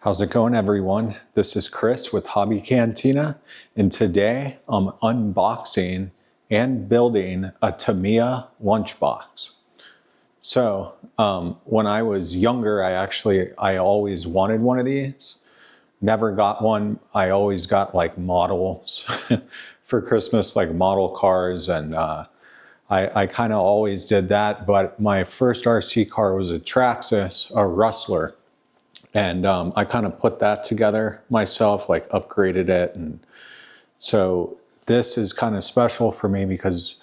How's it going, everyone? This is Chris with Hobby Cantina, and today I'm unboxing and building a Tamiya Lunchbox. So when I was younger, I always wanted one of these. Never got one. I always got like models for Christmas, like model cars, and I kind of always did that. But my first RC car was a Traxxas, a Rustler. And I kind of put that together myself, like upgraded it. And so this is kind of special for me because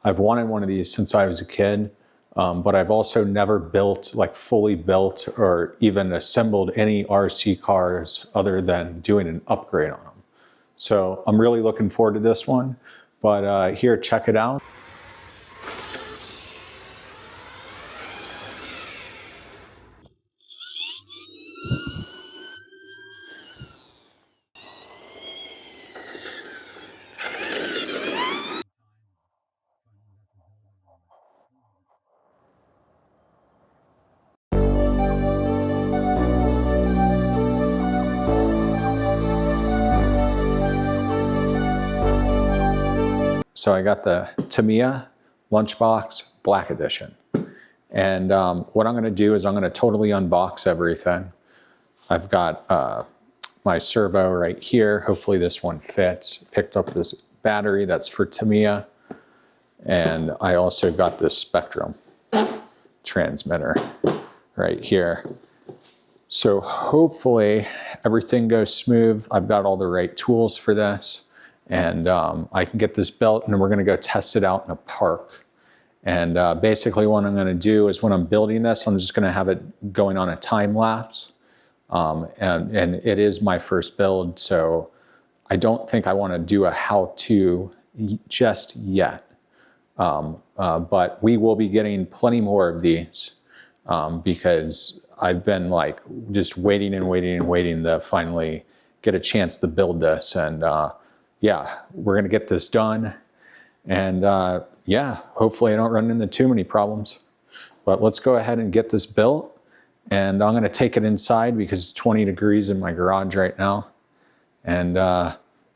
I've wanted one of these since I was a kid, but I've also never built, like fully built or even assembled any RC cars other than doing an upgrade on them. So I'm really looking forward to this one, but here, check it out. So I got the Tamiya Lunchbox Black Edition. And what I'm gonna do is I'm gonna totally unbox everything. I've got my servo right here. Hopefully this one fits. Picked up this battery that's for Tamiya. And I also got this Spectrum transmitter right here. So hopefully everything goes smooth. I've got all the right tools for this. And I can get this built, and we're going to go test it out in a park. And basically what I'm going to do is when I'm building this, I'm just going to have it going on a time lapse. And it is my first build, so I don't think I want to do a how-to just yet. But we will be getting plenty more of these because I've been like just waiting and waiting and waiting to finally get a chance to build this. And yeah, we're going to get this done. And yeah, hopefully I don't run into too many problems. But let's go ahead and get this built. And I'm going to take it inside because it's 20 degrees in my garage right now. And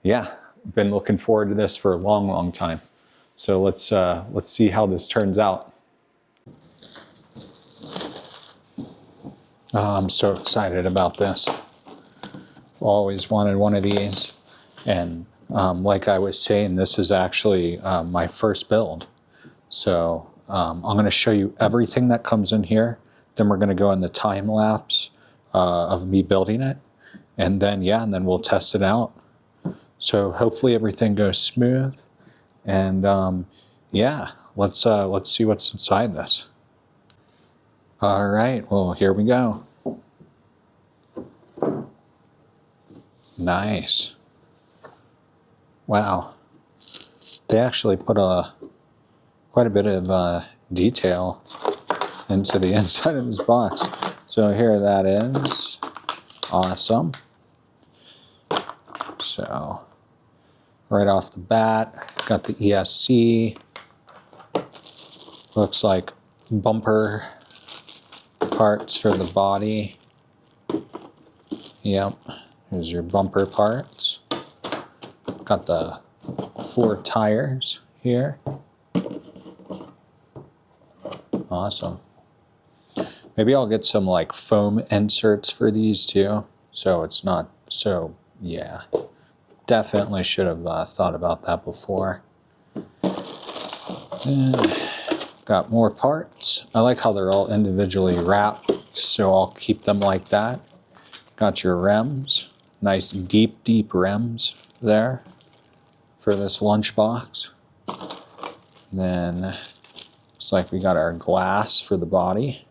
yeah, been looking forward to this for a long, long time. So let's see how this turns out. I'm so excited about this. Always wanted one of these. And like I was saying, this is actually my first build. So I'm going to show you everything that comes in here. Then we're going to go in the time lapse of me building it. And then, yeah, and then we'll test it out. So hopefully everything goes smooth. And yeah, let's see what's inside this. All right, well, here we go. Nice. Wow, they actually put quite a bit of detail into the inside of this box. So here that is. Awesome. So right off the bat, got the ESC. Looks like bumper parts for the body. Yep, here's your bumper parts. Got the 4 tires here. Awesome. Maybe I'll get some like foam inserts for these too, so it's not so, yeah. Definitely should have thought about that before. And got more parts. I like how they're all individually wrapped, so I'll keep them like that. Got your rims. Nice deep, deep rims there for this lunchbox. Then looks like we got our glass for the body.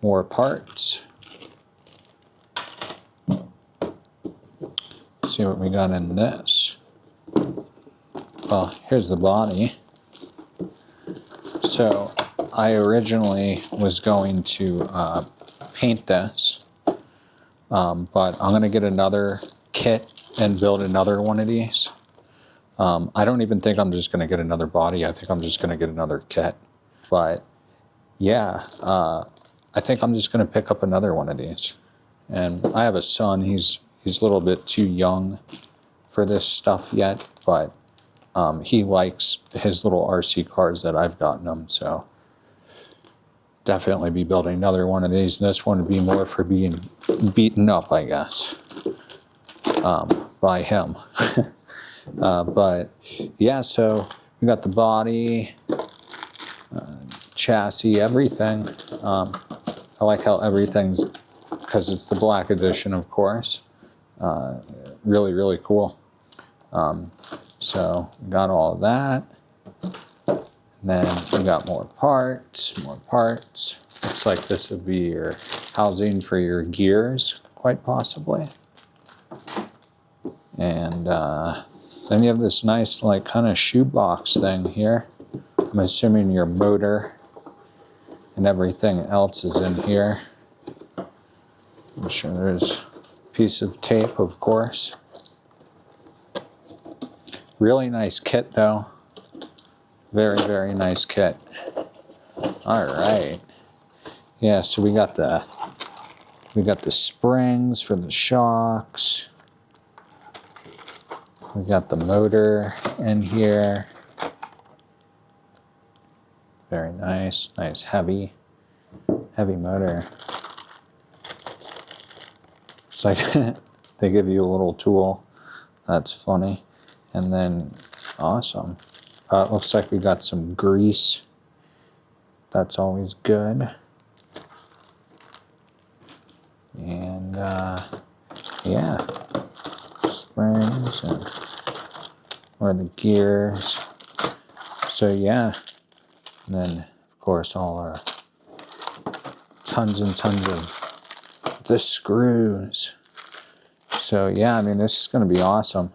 More parts. See what we got in this. Well, here's the body. So I originally was going to paint this, but I'm going to get another kit and build another one of these. I don't even think I'm just going to get another body. I think I'm just going to get another kit. But yeah, I think I'm just going to pick up another one of these. And I have a son. He's a little bit too young for this stuff yet, but he likes his little RC cars that I've gotten him. So definitely be building another one of these. And this one would be more for being beaten up, I guess, by him. But yeah, so we got the body, chassis, everything. I like how everything's, because it's the black edition, of course. Really, really cool. So we got all of that. And then we got more parts, more parts. Looks like this would be your housing for your gears, quite possibly. And then you have this nice, like, kind of shoebox thing here. I'm assuming your motor and everything else is in here. I'm sure there's a piece of tape, of course. Really nice kit, though. Very, very nice kit. All right. Yeah, so we got the springs for the shocks. We got the motor in here. Very nice, nice heavy motor. It's like they give you a little tool. That's funny. And then, awesome. It looks like we got some grease. That's always good. And yeah, springs and or the gears. So yeah, and then of course all our tons and tons of the screws. So yeah, I mean, this is going to be awesome.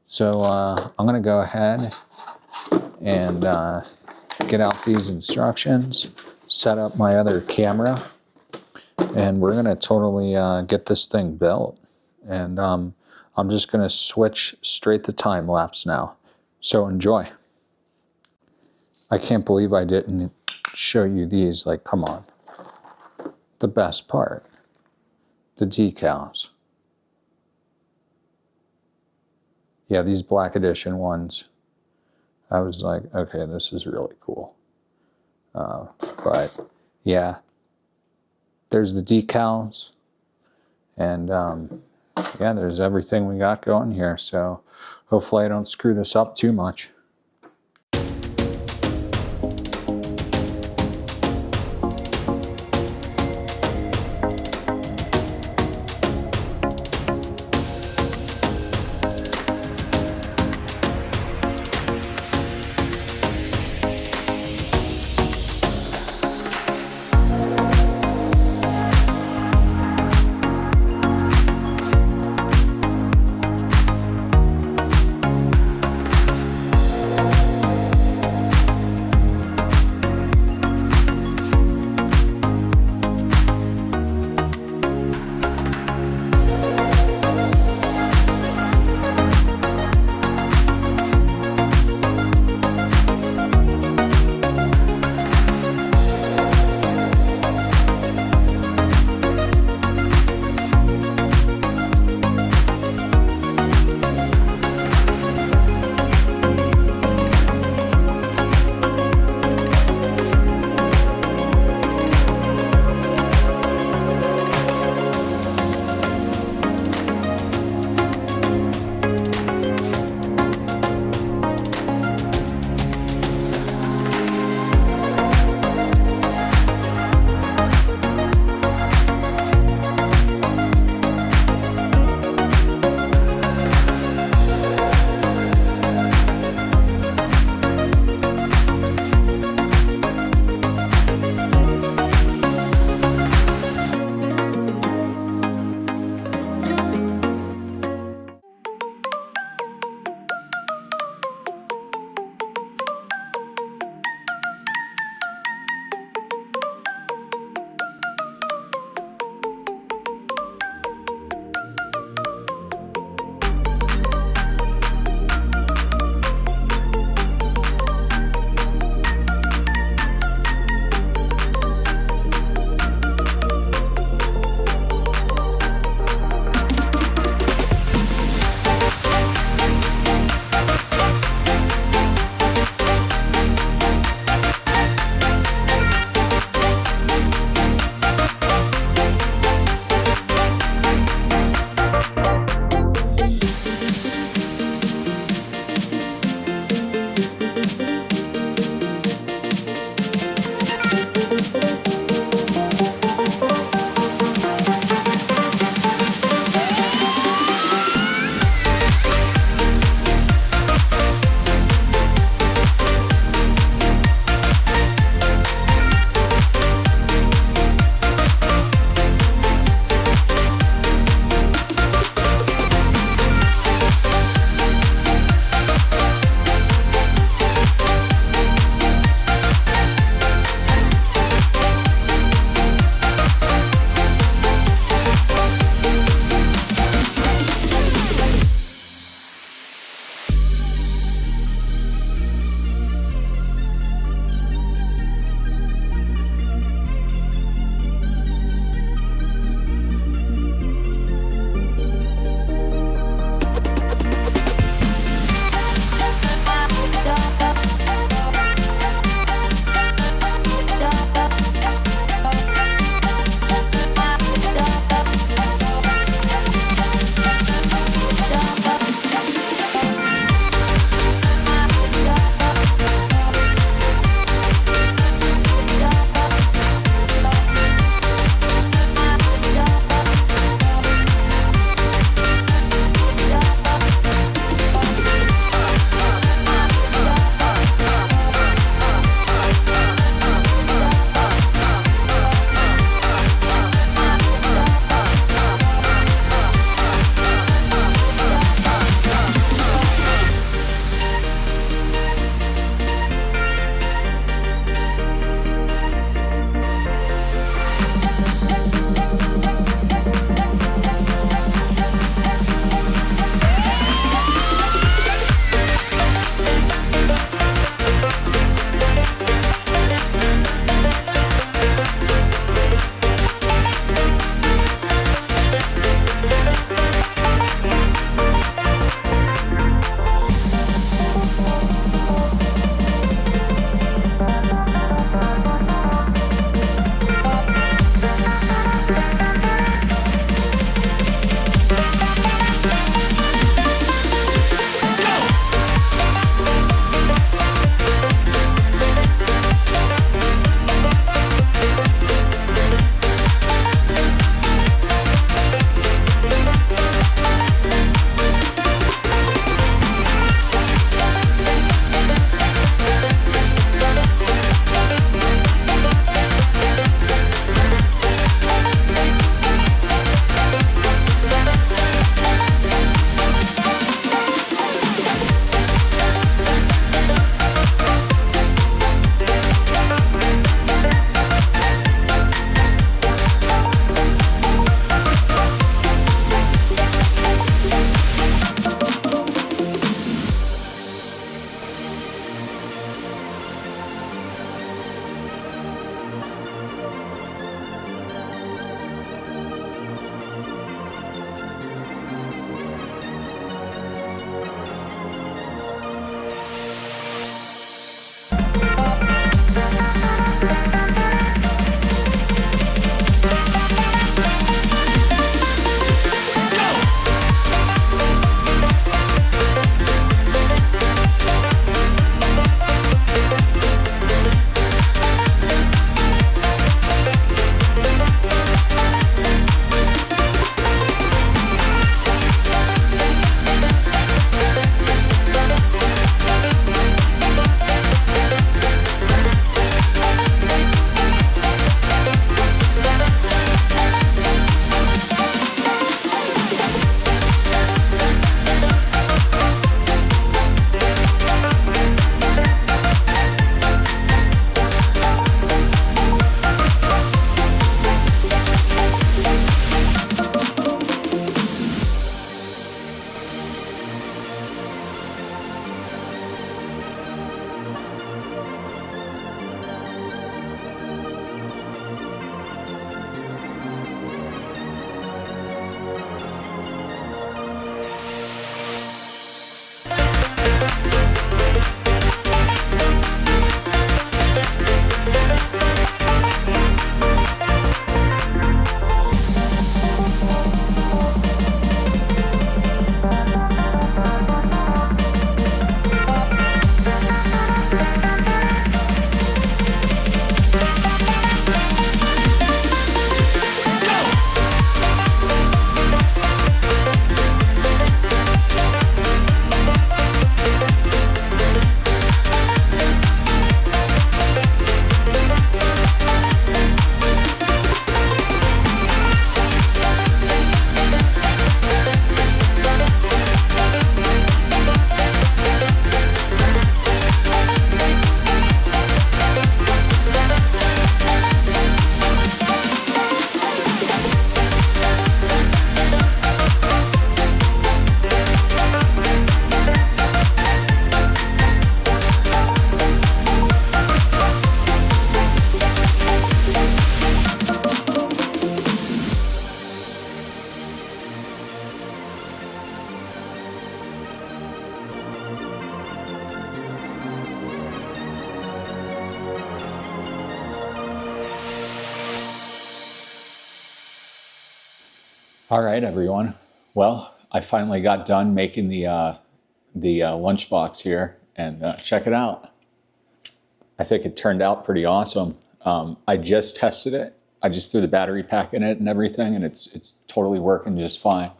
So I'm going to go ahead and get out these instructions, set up my other camera, and we're going to totally get this thing built. And I'm just going to switch straight to time lapse now. So enjoy. I can't believe I didn't show you these. Like, come on. The best part, the decals. Yeah, these black edition ones, I was like, okay, this is really cool. But yeah, there's the decals, and yeah, there's everything we got going here. So hopefully I don't screw this up too much. All right, everyone. Well, I finally got done making the lunchbox here, and check it out. I think it turned out pretty awesome. I just tested it. I just threw the battery pack in it and everything, and it's totally working just fine.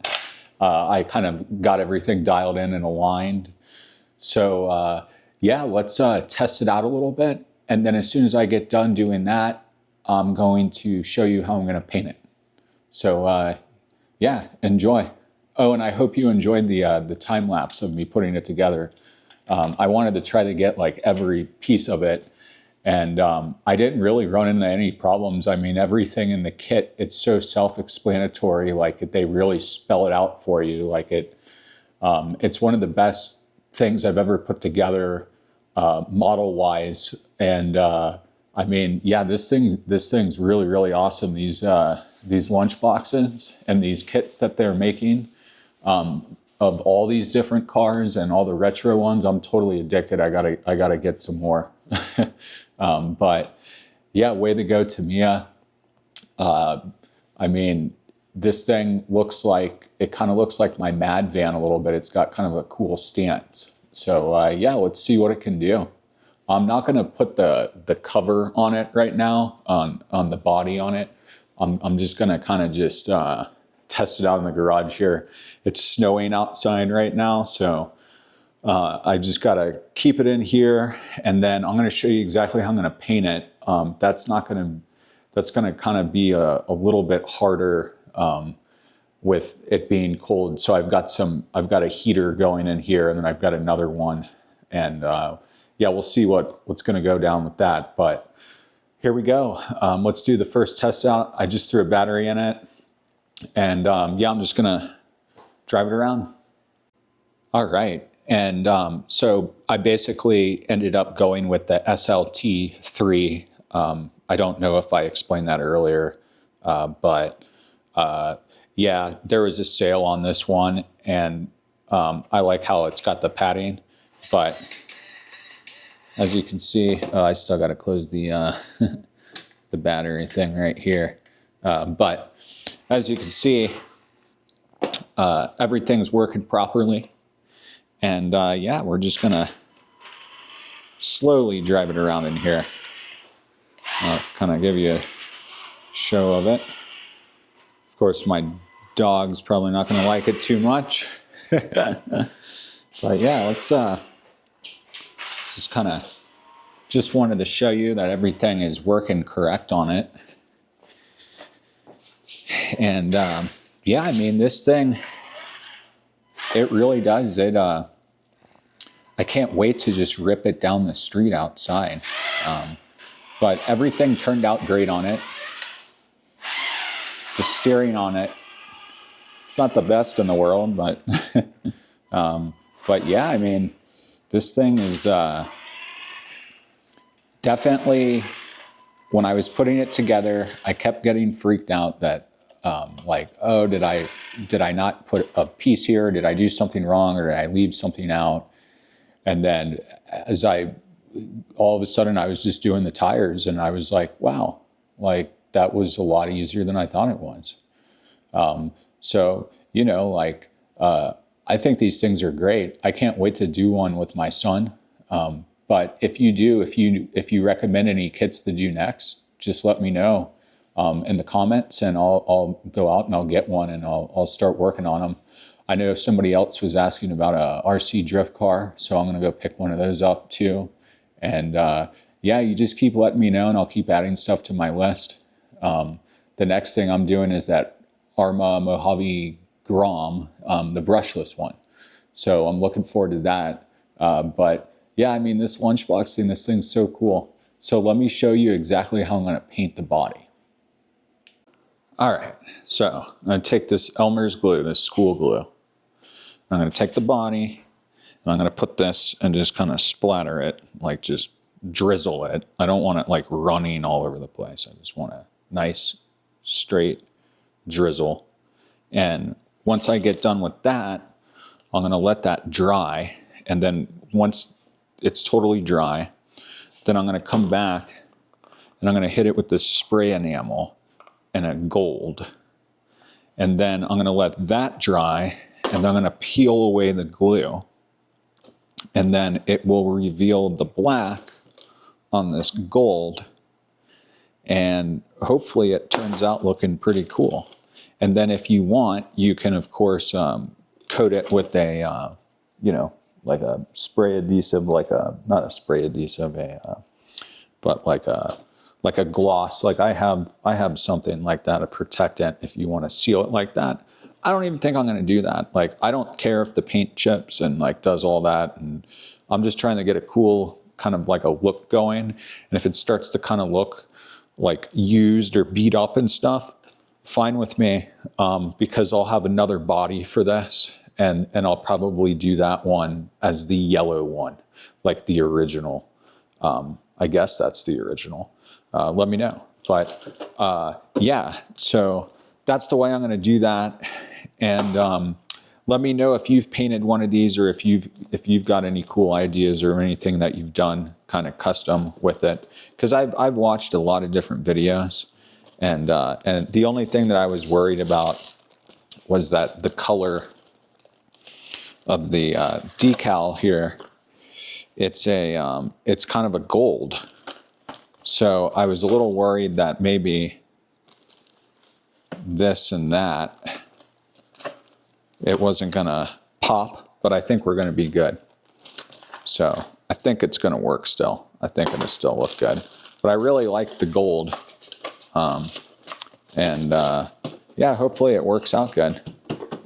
I kind of got everything dialed in and aligned. So yeah, let's test it out a little bit. And then as soon as I get done doing that, I'm going to show you how I'm going to paint it. So yeah, enjoy. Oh, and I hope you enjoyed the time lapse of me putting it together. I wanted to try to get like every piece of it, and I didn't really run into any problems. I mean, everything in the kit, it's so self-explanatory. Like they really spell it out for you. Like it's one of the best things I've ever put together model-wise. And I mean, yeah, this thing's really, really awesome. These lunch boxes and these kits that they're making of all these different cars and all the retro ones, I'm totally addicted. I gotta get some more. But yeah, way to go, Tamiya. I mean, this thing kind of looks like my Mad Van a little bit. It's got kind of a cool stance. So yeah, let's see what it can do. I'm not going to put the cover on it right now, on the body on it. I'm just going to kind of just test it out in the garage here. It's snowing outside right now, so I just got to keep it in here, and then I'm going to show you exactly how I'm going to paint it. That's going to kind of be a little bit harder with it being cold. So I've got a heater going in here, and then I've got another one, and yeah, we'll see what's going to go down with that. But here we go. Let's do the first test out. I just threw a battery in it, and yeah, I'm just going to drive it around. All right. And so I basically ended up going with the SLT3. I don't know if I explained that earlier, but yeah, there was a sale on this one, and I like how it's got the padding, but as you can see, I still got to close the the battery thing right here. But as you can see, everything's working properly. And yeah, we're just going to slowly drive it around in here. I'll kind of give you a show of it. Of course, my dog's probably not going to like it too much. But yeah, let's just kind of just wanted to show you that everything is working correct on it. And yeah, I mean, this thing, it really does. I can't wait to just rip it down the street outside. But everything turned out great on it. The steering on it, it's not the best in the world, but yeah, I mean, this thing is definitely, when I was putting it together, I kept getting freaked out that like, oh, did I not put a piece here? Did I do something wrong, or did I leave something out? And then all of a sudden I was just doing the tires, and I was like, wow, like that was a lot easier than I thought it was. So, you know, like, I think these things are great. I can't wait to do one with my son. But if you recommend any kits to do next, just let me know in the comments, and I'll go out and I'll get one, and I'll start working on them. I know somebody else was asking about a RC drift car, so I'm going to go pick one of those up too. And yeah, you just keep letting me know, and I'll keep adding stuff to my list. The next thing I'm doing is that Arma Mojave Grom, the brushless one. So I'm looking forward to that. But yeah, I mean, this lunchbox thing, this thing's so cool. So let me show you exactly how I'm going to paint the body. All right, so I'm going to take this Elmer's glue, this school glue. I'm going to take the body, and I'm going to put this and just kind of splatter it, like just drizzle it. I don't want it like running all over the place. I just want a nice, straight drizzle. And once I get done with that, I'm going to let that dry. And then once it's totally dry, then I'm going to come back and I'm going to hit it with this spray enamel and a gold. And then I'm gonna let that dry, and I'm gonna peel away the glue. And then it will reveal the black on this gold. And hopefully it turns out looking pretty cool. And then if you want, you can of course coat it with a, you know, like a spray adhesive, not a spray adhesive, but like a gloss. Like I have something like that, a protectant, if you want to seal it like that. I don't even think I'm going to do that. Like, I don't care if the paint chips and like does all that. And I'm just trying to get a cool kind of like a look going. And if it starts to kind of look like used or beat up and stuff, fine with me, because I'll have another body for this, and I'll probably do that one as the yellow one, like the original. I guess that's the original. Let me know. But yeah, so that's the way I'm going to do that. And let me know if you've painted one of these, or if you've got any cool ideas or anything that you've done kind of custom with it. Because I've watched a lot of different videos, and the only thing that I was worried about was that the color of the decal here, it's kind of a gold. So I was a little worried that maybe this and that, it wasn't gonna pop, but I think we're gonna be good. So I think it's gonna work still. I think it'll still look good. But I really like the gold. Yeah, hopefully it works out good.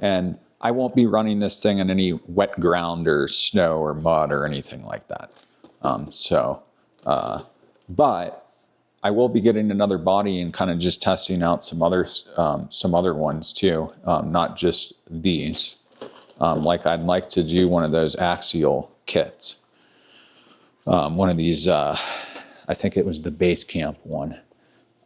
And I won't be running this thing in any wet ground or snow or mud or anything like that. But I will be getting another body and kind of just testing out some other ones too, not just these. Like I'd like to do one of those axial kits. One of these, I think it was the base camp one.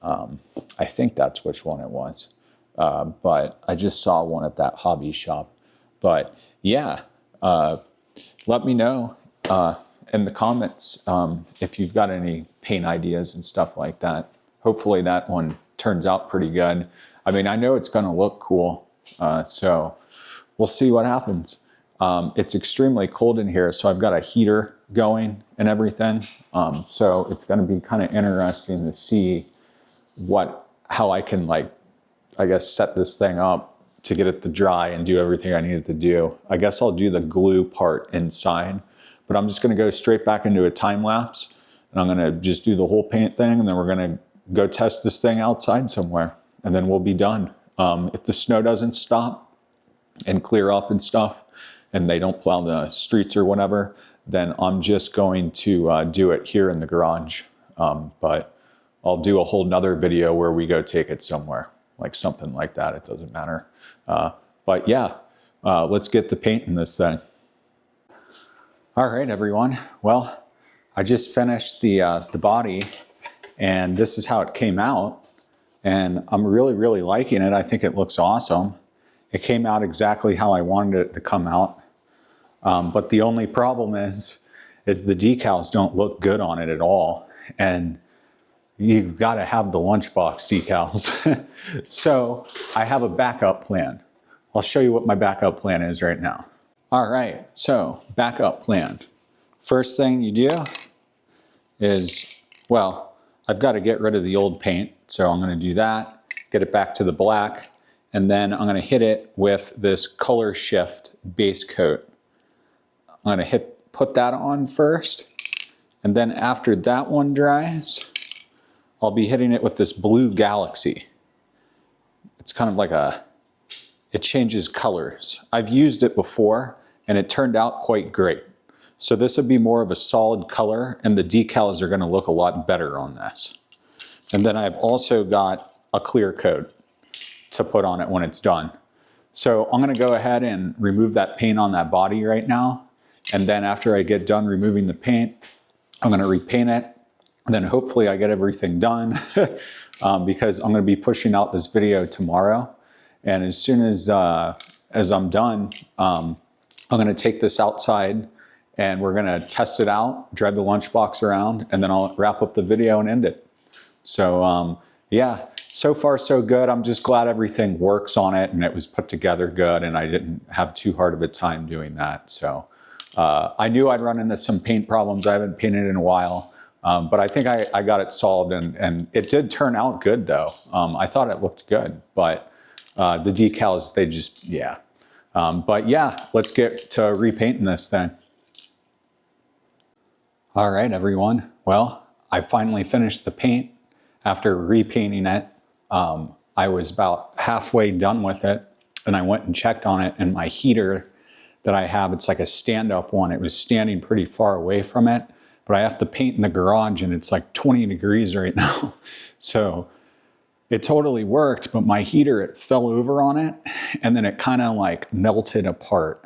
I think that's which one it was. But I just saw one at that hobby shop. But yeah, let me know in the comments if you've got any paint ideas and stuff like that. Hopefully that one turns out pretty good. I mean, I know it's going to look cool, so we'll see what happens. It's extremely cold in here, so I've got a heater going and everything. So it's going to be kind of interesting to see how I can, like, I guess, set this thing up to get it to dry and do everything I needed to do. I guess I'll do the glue part inside, but I'm just going to go straight back into a time lapse, and I'm going to just do the whole paint thing, and then we're going to go test this thing outside somewhere, and then we'll be done. If the snow doesn't stop and clear up and stuff, and they don't plow the streets or whatever, then I'm just going to do it here in the garage. But I'll do a whole nother video where we go take it somewhere, like something like that. It doesn't matter. But yeah, let's get the paint in this thing. All right, everyone. Well, I just finished the body, and this is how it came out. And I'm really, really liking it. I think it looks awesome. It came out exactly how I wanted it to come out. But the only problem is the decals don't look good on it at all. And you've got to have the Lunchbox decals. So I have a backup plan. I'll show you what my backup plan is right now. All right, so backup plan. First thing you do is, well, I've got to get rid of the old paint. So I'm going to do that, get it back to the black, and then I'm going to hit it with this Color Shift base coat. I'm going to put that on first, and then after that one dries, I'll be hitting it with this Blue Galaxy. It's kind of like it changes colors. I've used it before, and it turned out quite great. So this would be more of a solid color, and the decals are going to look a lot better on this. And then I've also got a clear coat to put on it when it's done. So I'm going to go ahead and remove that paint on that body right now. And then after I get done removing the paint, I'm going to repaint it. And then hopefully I get everything done because I'm going to be pushing out this video tomorrow. And as soon as I'm done, I'm going to take this outside and we're going to test it out, drive the lunchbox around, and then I'll wrap up the video and end it. So yeah, so far so good. I'm just glad everything works on it and it was put together good and I didn't have too hard of a time doing that. So I knew I'd run into some paint problems. I haven't painted in a while, but I think I got it solved and it did turn out good though. I thought it looked good, but the decals, they just, yeah. But yeah, let's get to repainting this thing. All right, everyone. Well, I finally finished the paint after repainting it. I was about halfway done with it and I went and checked on it, and my heater that I have, it's like a stand-up one. It was standing pretty far away from it, but I have to paint in the garage and it's like 20 degrees right now. So it totally worked, but my heater, it fell over on it and then it kind of like melted apart.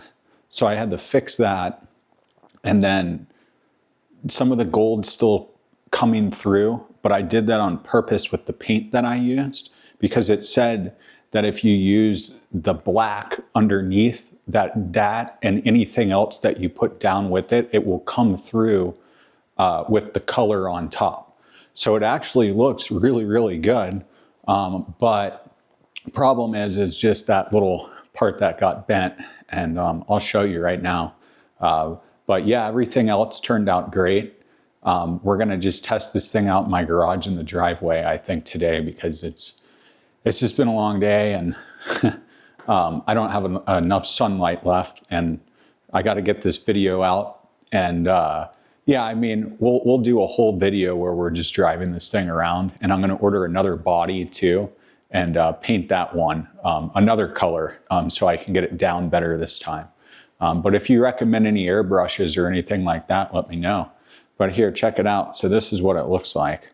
So I had to fix that, and then some of the gold still coming through, but I did that on purpose with the paint that I used, because it said that if you use the black underneath, that and anything else that you put down with it, it will come through with the color on top. So it actually looks really, really good. But problem is just that little part that got bent, and I'll show you right now. But yeah, everything else turned out great. We're gonna just test this thing out in my garage in the driveway, I think, today, because it's just been a long day and I don't have enough sunlight left, and I got to get this video out. And yeah, I mean, we'll do a whole video where we're just driving this thing around, and I'm going to order another body too and paint that one another color so I can get it down better this time. But if you recommend any airbrushes or anything like that, let me know. But here, check it out. So this is what it looks like.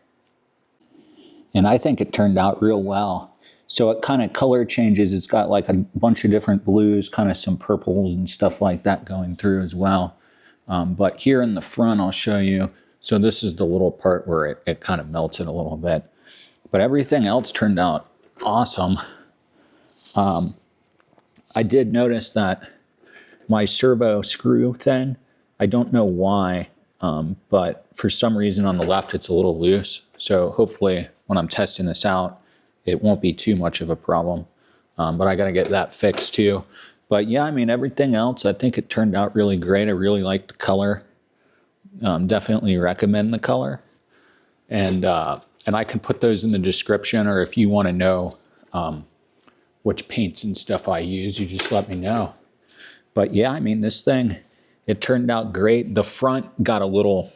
And I think it turned out real well. So it kind of color changes. It's got like a bunch of different blues, kind of some purples and stuff like that going through as well. But here in the front, I'll show you. So this is the little part where it kind of melted a little bit. But everything else turned out awesome. I did notice that my servo screw thing, I don't know why, but for some reason on the left it's a little loose. So hopefully when I'm testing this out, it won't be too much of a problem. But I got to get that fixed too. But yeah, I mean, everything else, I think it turned out really great. I really like the color. Definitely recommend the color. And I can put those in the description, or if you want to know which paints and stuff I use, you just let me know. But yeah, I mean, this thing, it turned out great. The front got a little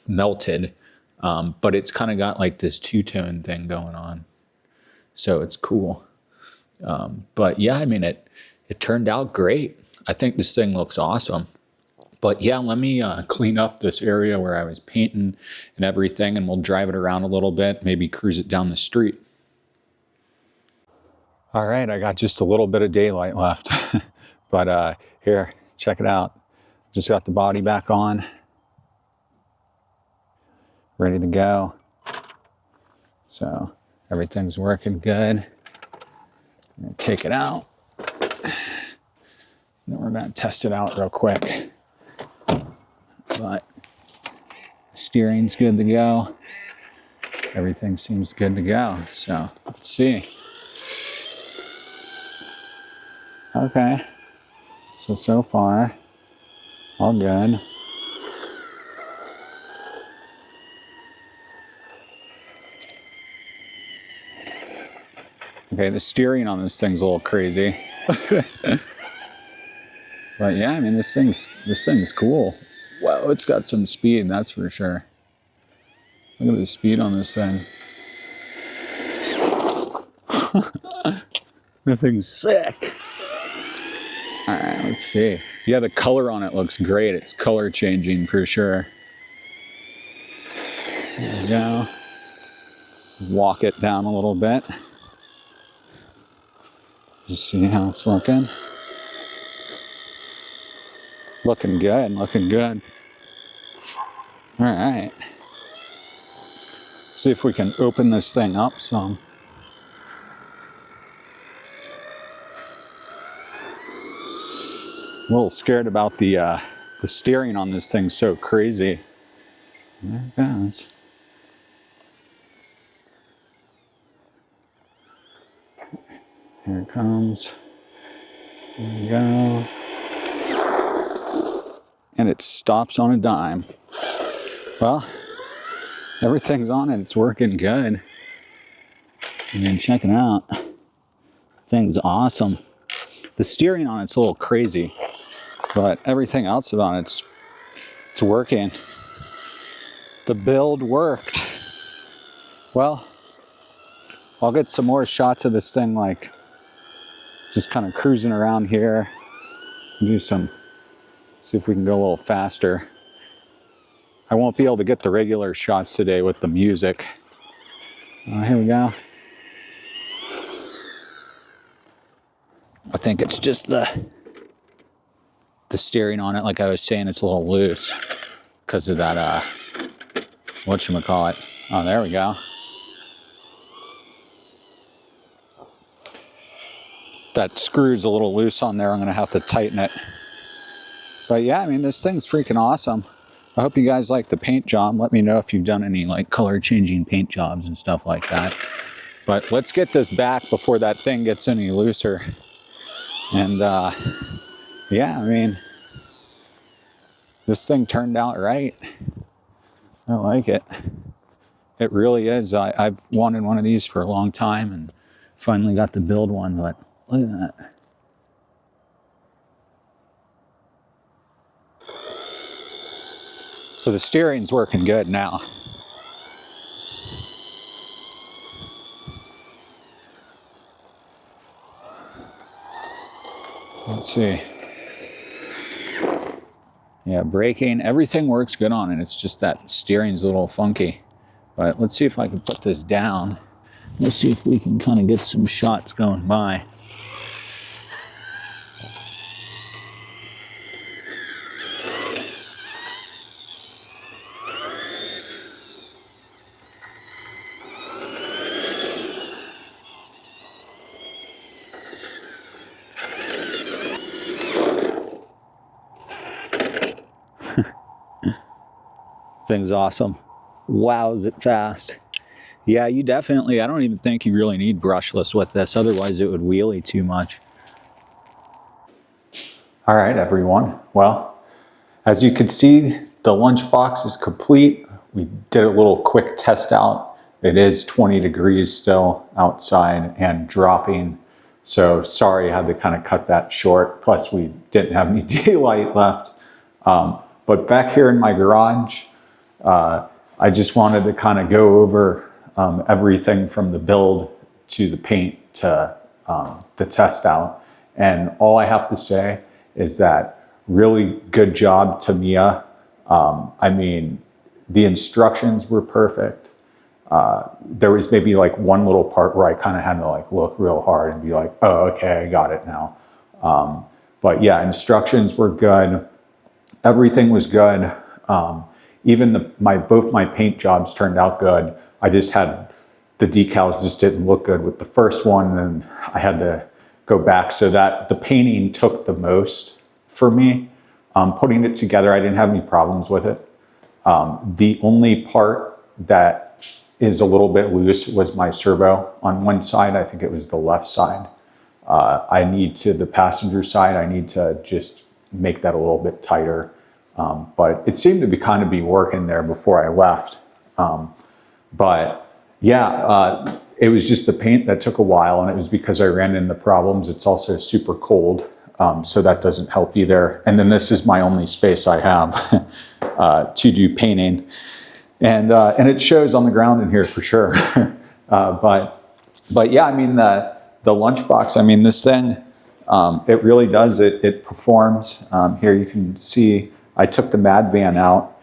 melted, but it's kind of got like this two-tone thing going on. So it's cool. But yeah, I mean, it turned out great. I think this thing looks awesome. But yeah, let me clean up this area where I was painting and everything, and we'll drive it around a little bit, maybe cruise it down the street. All right, I got just a little bit of daylight left. But here, check it out. Just got the body back on. Ready to go. So everything's working good. I'm gonna take it out. Then we're gonna test it out real quick. But steering's good to go. Everything seems good to go. So let's see. Okay. So far, all good. Okay, the steering on this thing's a little crazy. But yeah, I mean, this thing's cool. Wow, it's got some speed, that's for sure. Look at the speed on this thing. This thing's sick. All right, let's see. Yeah, the color on it looks great. It's color changing for sure. There we go. Walk it down a little bit. Just see how it's looking. Looking good, looking good. All right. See if we can open this thing up some. A little scared about the steering on this thing, so crazy. There it goes. Here it comes. There we go. And it stops on a dime. Well, everything's on it. It's working good. I mean, check it out. Thing's awesome. The steering on it's a little crazy, but everything else on it's working. The build worked. Well, I'll get some more shots of this thing, like just kind of cruising around here. Do some, see if we can go a little faster. I won't be able to get the regular shots today with the music. Here we go. I think it's just the steering on it. Like I was saying, it's a little loose because of that, whatchamacallit. Oh, there we go. That screw's a little loose on there. I'm gonna have to tighten it. But yeah, I mean, this thing's freaking awesome. I hope you guys like the paint job. Let me know if you've done any like color changing paint jobs and stuff like that. But let's get this back before that thing gets any looser. And yeah, I mean, this thing turned out right. I like it. It really is. I've wanted one of these for a long time and finally got to build one, but look at that. So the steering's working good now. Let's see. Yeah, braking, everything works good on it. It's just that steering's a little funky. But let's see if I can put this down. Let's see if we can kind of get some shots going by. Thing's awesome. Wow, is it fast. Yeah, you definitely, I don't even think you really need brushless with this, otherwise it would wheelie too much. All right, everyone. Well, as you can see, the lunchbox is complete. We did a little quick test out. It is 20 degrees still outside and dropping. So sorry, I had to kind of cut that short. Plus we didn't have any daylight left. But back here in my garage, I just wanted to kind of go over everything from the build to the paint to the test out. And all I have to say is that really good job, Tamiya. I mean, the instructions were perfect. There was maybe like one little part where I kind of had to like look real hard and be like, oh, okay, I got it now. But yeah, instructions were good. Everything was good. Even both my paint jobs turned out good. I just had, the decals just didn't look good with the first one, and I had to go back, so that the painting took the most for me. Putting it together, I didn't have any problems with it. The only part that is a little bit loose was my servo on one side. I think it was the left side. The passenger side, I need to just make that a little bit tighter. But it seemed to kind of be working there before I left. But yeah, it was just the paint that took a while, and it was because I ran into problems. It's also super cold, so that doesn't help either. And then this is my only space I have to do painting. And it shows on the ground in here for sure. But yeah, I mean, the Lunchbox, I mean, this thing, it really does, it performs. Here you can see, I took the Mad Van out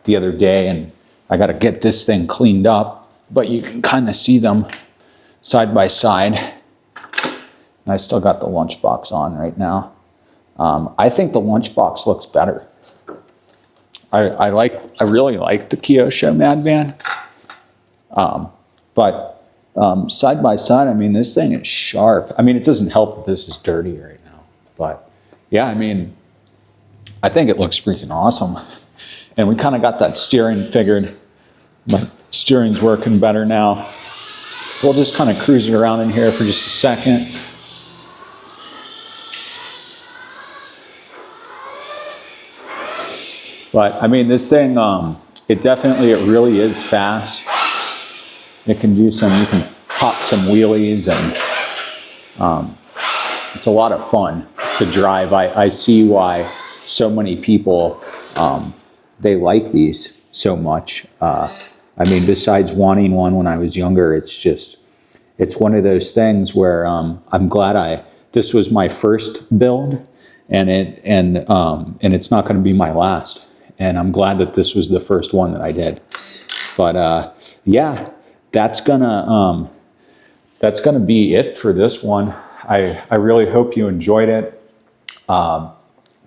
the other day, and I got to get this thing cleaned up, but you can kind of see them side by side. And I still got the Lunchbox on right now. I think the Lunchbox looks better. I really like the Kyosho Mad Van. But side by side, I mean, this thing is sharp. I mean, it doesn't help that this is dirty right now, but yeah, I mean, I think it looks freaking awesome. And we kind of got that steering figured. My steering's working better now. we'll just kind of cruise it around in here for just a second. But I mean, this thing, it really is fast. It can do you can pop some wheelies, and it's a lot of fun to drive. I see why so many people, they like these so much. I mean, besides wanting one when I was younger, it's one of those things where I'm glad this was my first build, and it's not going to be my last. And I'm glad that this was the first one that I did. But yeah, that's gonna be it for this one. I really hope you enjoyed it. The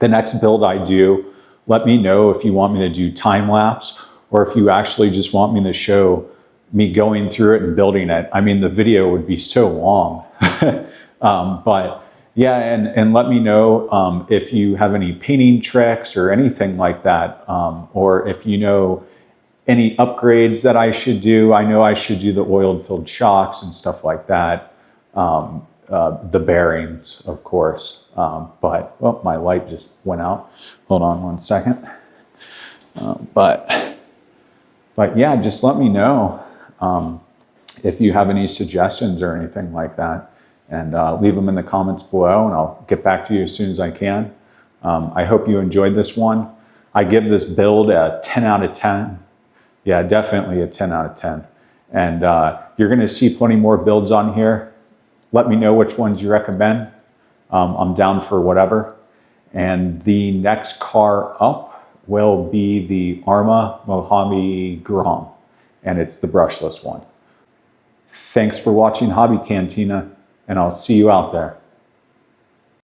next build I do, let me know if you want me to do time lapse, or if you actually just want me to show me going through it and building it. I mean, the video would be so long. But yeah, and let me know if you have any painting tricks or anything like that, or if you know any upgrades that I should do. I know I should do the oil-filled shocks and stuff like that. The bearings, of course. But, well, my light just went out. Hold on one second. But yeah, just let me know if you have any suggestions or anything like that. And leave them in the comments below, and I'll get back to you as soon as I can. I hope you enjoyed this one. I give this build a 10 out of 10. Yeah, definitely a 10 out of 10. And you're going to see plenty more builds on here. Let me know which ones you recommend. I'm down for whatever. And the next car up will be the Arma Mojave Grom, and it's the brushless one. Thanks for watching Hobby Cantina, and I'll see you out there.